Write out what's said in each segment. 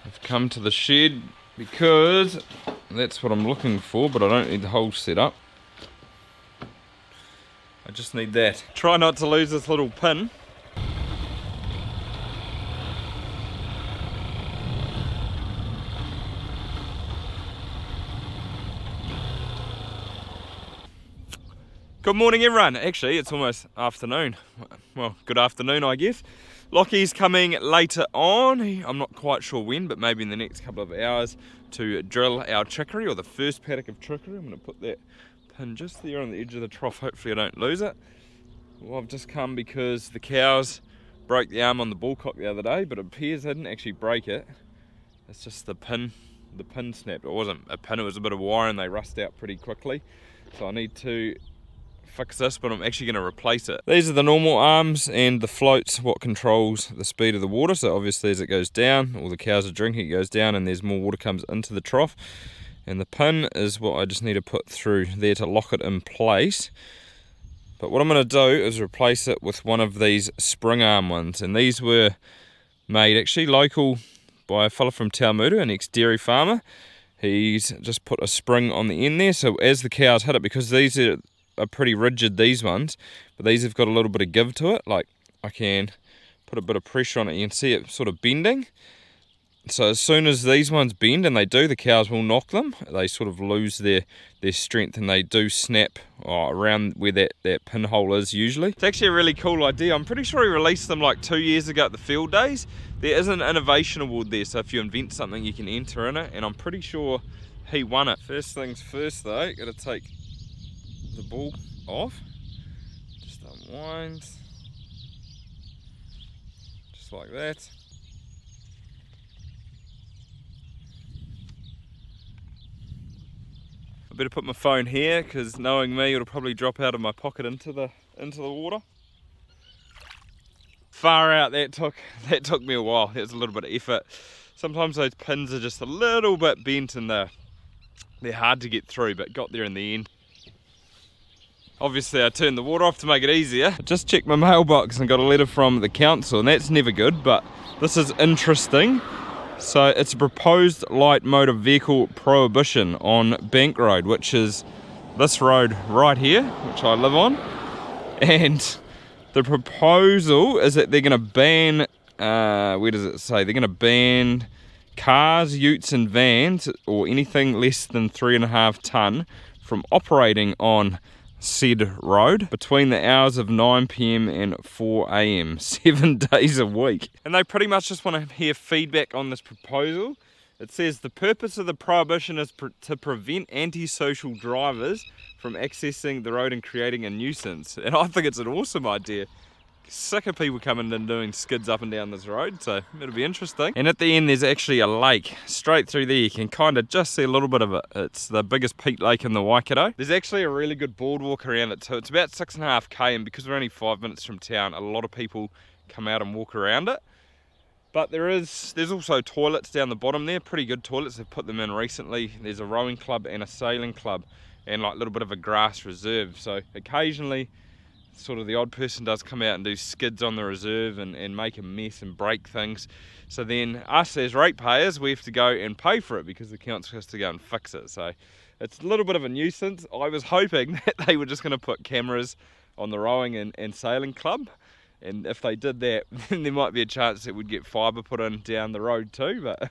I've come to the shed because that's what I'm looking for, but I don't need the whole setup. I just need that. Try not to lose this little pin. Good morning everyone. Actually, it's almost afternoon. Well, good afternoon I guess. Lockie's coming later on. I'm not quite sure when, but maybe in the next couple of hours to drill our chicory, or the first paddock of chicory. I'm going to put that pin just there on the edge of the trough. Hopefully I don't lose it. Well, I've just come because the cows broke the arm on the bullcock the other day, but it appears they didn't actually break it. It's just the pin snapped. It wasn't a pin, it was a bit of wire, and they rust out pretty quickly. So I need to fix this, but I'm actually going to replace it. These are the normal arms, and the float's what controls the speed of the water. So obviously as it goes down, all the cows are drinking, it goes down and there's more water comes into the trough. And the pin is what I just need to put through there to lock it in place. But what I'm going to do is replace it with one of these spring arm ones, and these were made actually local by a fella from Taumutu, an ex-dairy farmer. He's just put a spring on the end there, so as the cows hit it, because these are pretty rigid, these ones, but these have got a little bit of give to it, like I can put a bit of pressure on it, you can see it sort of bending. So as soon as these ones bend, and they do, the cows will knock them, they sort of lose their strength, and they do snap around where that pinhole is usually. It's actually a really cool idea. I'm pretty sure he released them like 2 years ago at the field days. There is an innovation award there, so if you invent something you can enter in it, and I'm pretty sure he won it. First things first though, gotta take the ball off, just unwinds, just like that. I better put my phone here, because knowing me, it'll probably drop out of my pocket into the water. Far out, that took me a while. It was a little bit of effort. Sometimes those pins are just a little bit bent and they're hard to get through, but got there in the end. Obviously I turned the water off to make it easier. I just checked my mailbox and got a letter from the council, and that's never good, but this is interesting. So it's a proposed light motor vehicle prohibition on Bank Road, which is this road right here, which I live on. And the proposal is that they're going to ban, where does it say? They're going to ban cars, utes and vans, or anything less than 3.5 tonne from operating on said road between the hours of 9 PM and 4 AM, 7 days a week. And they pretty much just want to hear feedback on this proposal. It says the purpose of the prohibition is to prevent antisocial drivers from accessing the road and creating a nuisance. And I think it's an awesome idea. Sick of people coming and doing skids up and down this road, so it'll be interesting. And at the end there's actually a lake straight through there. You can kind of just see a little bit of it. It's the biggest peat lake in the Waikato. There's actually a really good boardwalk around it too. It's about 6.5 km, and because we're only 5 minutes from town, a lot of people come out and walk around it. But there's also toilets down the bottom there, pretty good toilets. They've put them in recently. There's a rowing club and a sailing club, and like a little bit of a grass reserve. So occasionally sort of the odd person does come out and do skids on the reserve and make a mess and break things. So then us as ratepayers, we have to go and pay for it because the council has to go and fix it. So it's a little bit of a nuisance. I was hoping that they were just going to put cameras on the rowing and sailing club, and if they did that, then there might be a chance that we'd get fibre put in down the road too, but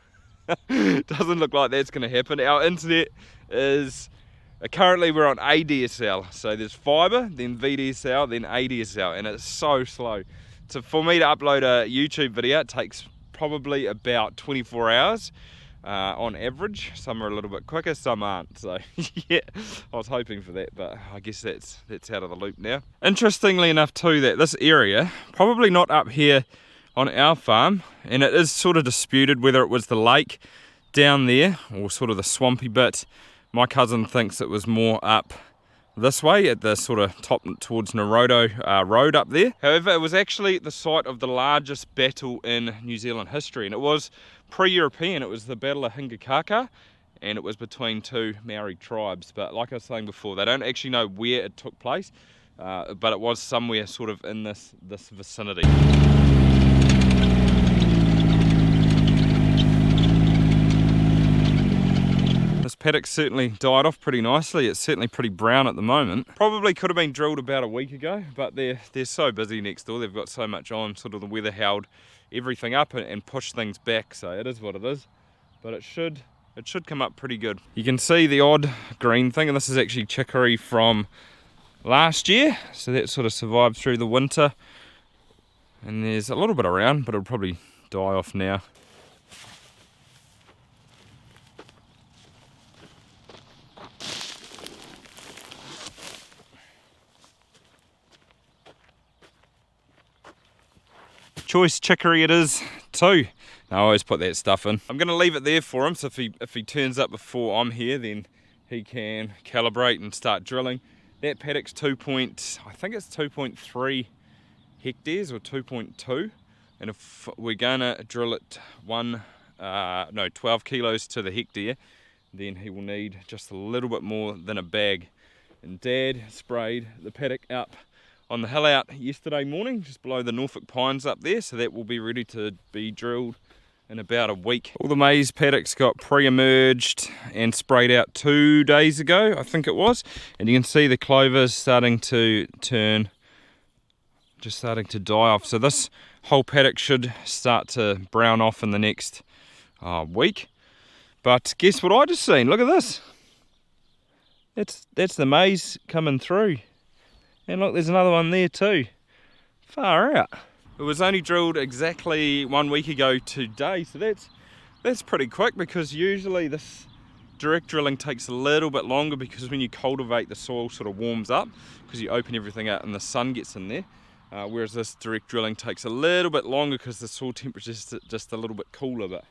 it doesn't look like that's going to happen. Our internet is currently we're on ADSL, so there's fibre, then VDSL, then ADSL, and it's so slow. So for me to upload a YouTube video, it takes probably about 24 hours on average. Some are a little bit quicker, some aren't. So yeah, I was hoping for that, but I guess that's out of the loop now. Interestingly enough too, that this area, probably not up here on our farm, and it is sort of disputed whether it was the lake down there or sort of the swampy bit. My cousin thinks it was more up this way at the sort of top towards Naroto Road up there. However, it was actually the site of the largest battle in New Zealand history, and it was pre-European. It was the Battle of Hingakaka, and it was between two Maori tribes. But like I was saying before, they don't actually know where it took place, but it was somewhere sort of in this vicinity. paddock's certainly died off pretty nicely. It's certainly pretty brown at the moment. Probably could have been drilled about a week ago, but they're so busy next door. They've got so much on, sort of the weather held everything up and pushed things back, so it is what it is. But it should come up pretty good. You can see the odd green thing, and this is actually chicory from last year, so that sort of survived through the winter. And there's a little bit around, but it'll probably die off now. Choice chicory it is too. I always put that stuff in. I'm going to leave it there for him, so if he turns up before I'm here, then he can calibrate and start drilling. That paddock's I think it's 2.3 hectares or 2.2, and if we're going to drill it 12 kilos to the hectare, then he will need just a little bit more than a bag. And Dad sprayed the paddock up on the hill out yesterday morning, just below the Norfolk pines up there, so that will be ready to be drilled in about a week. All the maize paddocks got pre-emerged and sprayed out 2 days ago, I think it was, and you can see the clovers starting to turn, just starting to die off. So this whole paddock should start to brown off in the next week. But guess what I just seen? Look at this. That's the maize coming through. And look, there's another one there too. Far out. It was only drilled exactly 1 week ago today, so that's pretty quick, because usually this direct drilling takes a little bit longer, because when you cultivate, the soil sort of warms up because you open everything out and the sun gets in there. Whereas this direct drilling takes a little bit longer because the soil temperature is just a little bit cooler. But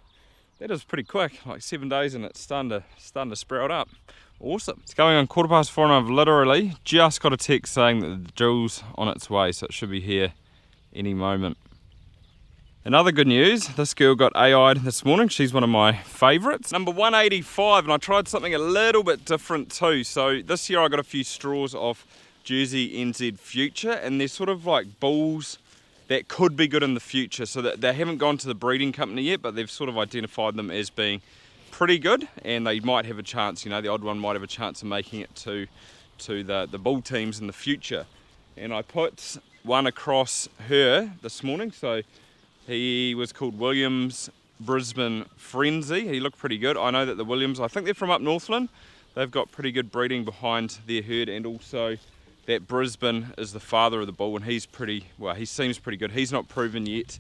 that is pretty quick, like 7 days, and it's starting to sprout up. Awesome. It's going on 4:15 and I've literally just got a text saying that the drill's on its way, so it should be here any moment. Another good news, this girl got AI'd this morning. She's one of my favourites. Number 185, and I tried something a little bit different too. So this year I got a few straws of Jersey NZ Future, and they're sort of like bulls that could be good in the future. So that they haven't gone to the breeding company yet, but they've sort of identified them as being pretty good, and they might have a chance, you know, the odd one might have a chance of making it to the bull teams in the future. And I put one across her this morning, so he was called Williams Brisbane Frenzy. He looked pretty good. I know that the Williams, I think they're from up Northland, they've got pretty good breeding behind their herd, and also that Brisbane is the father of the bull, and he seems pretty good. He's not proven yet,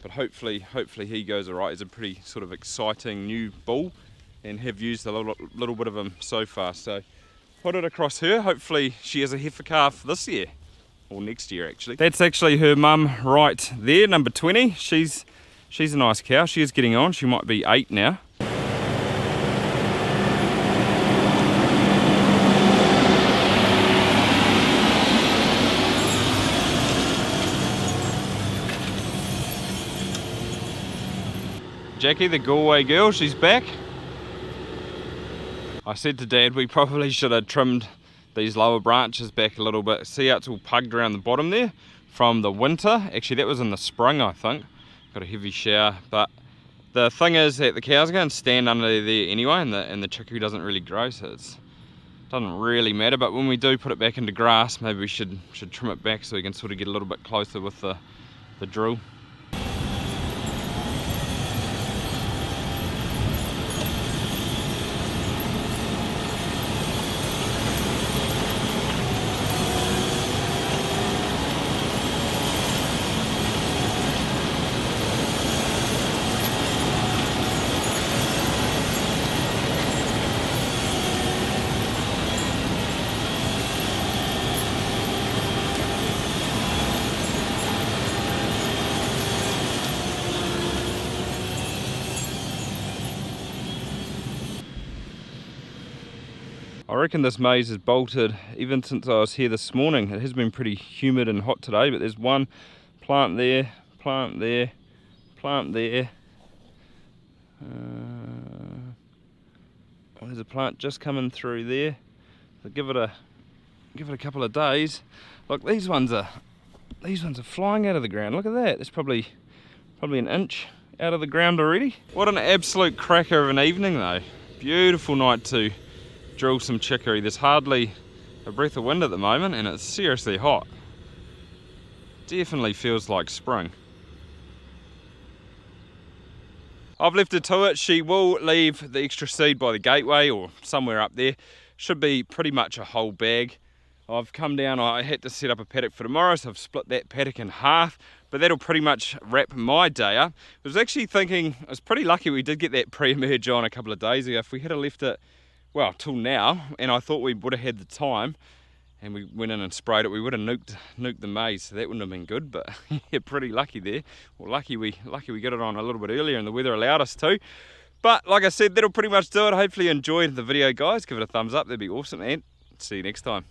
but hopefully he goes alright. He's a pretty sort of exciting new bull, and have used a little bit of him so far. So put it across her. Hopefully she has a heifer calf this year, or next year actually. That's actually her mum right there, number 20. She's a nice cow. She is getting on. She might be 8 now. Jackie, the Galway girl, she's back. I said to Dad we probably should have trimmed these lower branches back a little bit. See how it's all pugged around the bottom there from the winter. Actually, that was in the spring, I think. Got a heavy shower, but the thing is that the cows are going to stand under there anyway, and the chicory doesn't really grow, so it doesn't really matter. But when we do put it back into grass, maybe we should trim it back so we can sort of get a little bit closer with the drill. I reckon this maize is bolted even since I was here this morning. It has been pretty humid and hot today, but there's one plant there, plant there, plant there. There's a plant just coming through there. So give it a couple of days. Look, these ones are flying out of the ground. Look at that. There's probably an inch out of the ground already. What an absolute cracker of an evening though. Beautiful night to drill some chicory. There's hardly a breath of wind at the moment and it's seriously hot. Definitely feels like spring. I've left her to it. She will leave the extra seed by the gateway or somewhere up there. Should be pretty much a whole bag. I've come down, I had to set up a paddock for tomorrow, so I've split that paddock in half, but that'll pretty much wrap my day up. I was actually thinking, I was pretty lucky we did get that pre-emerge on a couple of days ago. If we had left it, well, till now, and I thought we would have had the time, and we went in and sprayed it, we would have nuked the maize, so that wouldn't have been good, but yeah, pretty lucky there. Well, lucky we got it on a little bit earlier and the weather allowed us to. But like I said, that'll pretty much do it. Hopefully you enjoyed the video, guys. Give it a thumbs up, that'd be awesome, and see you next time.